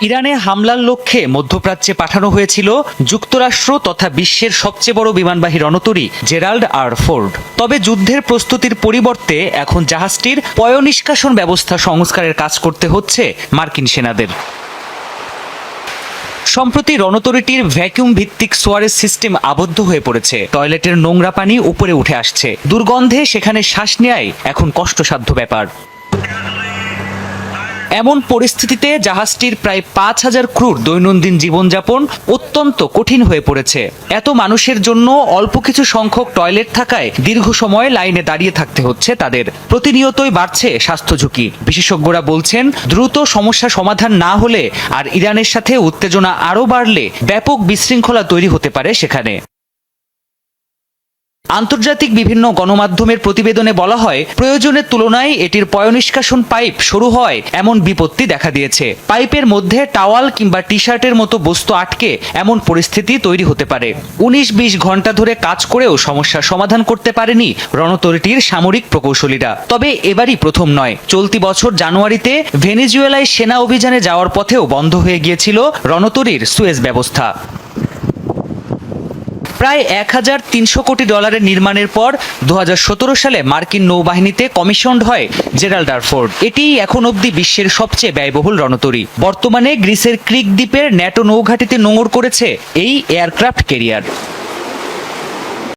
ইরানে হামলার লক্ষ্যে মধ্যপ্রাচ্যে পাঠানো হয়েছিল যুক্তরাষ্ট্র তথা বিশ্বের সবচেয়ে বড় বিমানবাহী রণতরী জেরাল্ড আর ফোর্ড। তবে যুদ্ধের প্রস্তুতির পরিবর্তে এখন জাহাজটির পয়ঃনিষ্কাশন ব্যবস্থা সংস্কারের কাজ করতে হচ্ছে মার্কিন সেনাদের। সম্প্রতি রণতরীটির ভ্যাকুয়াম ভিত্তিক সোয়ারেজ সিস্টেম আবদ্ধ হয়ে পড়েছে। টয়লেটের নোংরা পানি উপরে উঠে আসছে, দুর্গন্ধে সেখানে শ্বাস নেয়াই এখন কষ্টসাধ্য ব্যাপার। এমন পরিস্থিতিতে জাহাজটির প্রায় ৫,০০০ ক্রুর দৈনন্দিন জীবনযাপন অত্যন্ত কঠিন হয়ে পড়েছে। এত মানুষের জন্য অল্প কিছু সংখ্যক টয়লেট থাকায় দীর্ঘ সময় লাইনে দাঁড়িয়ে থাকতে হচ্ছে তাদের। প্রতিনিয়তই বাড়ছে স্বাস্থ্য ঝুঁকি। বিশেষজ্ঞরা বলছেন, দ্রুত সমস্যা সমাধান না হলে আর ইরানের সাথে উত্তেজনা আরও বাড়লে ব্যাপক বিশৃঙ্খলা তৈরি হতে পারে সেখানে। আন্তর্জাতিক বিভিন্ন গণমাধ্যমের প্রতিবেদনে বলা হয়, প্রয়োজনের তুলনায় এটির পয়ঃনিষ্কাশন পাইপ সরু হয় এমন বিপত্তি দেখা দিয়েছে। পাইপের মধ্যে টাওয়াল কিংবা টি শার্টের মতো বস্তু আটকে এমন পরিস্থিতি তৈরি হতে পারে। ১৯-২০ ঘন্টা ধরে কাজ করেও সমস্যার সমাধান করতে পারেনি রণতরীটির সামরিক প্রকৌশলীরা। তবে এবারই প্রথম নয়। চলতি বছর জানুয়ারিতে ভেনেজুয়েলায় সেনা অভিযানে যাওয়ার পথেও বন্ধ হয়ে গিয়েছিল রণতরীর সুয়েজ ব্যবস্থা। প্রায় $১,৩০০ কোটি নির্মাণের পর ২০১৭ সালে মার্কিন নৌবাহিনীতে কমিশনড হয় জেরাল্ড আর ফোর্ড। এটিই এখন অবধি বিশ্বের সবচেয়ে ব্যয়বহুল রণতরী। বর্তমানে গ্রিসের ক্রিক দ্বীপের ন্যাটো নৌঘাঁটিতে নোঙর করেছে এই এয়ারক্রাফট ক্যারিয়ার।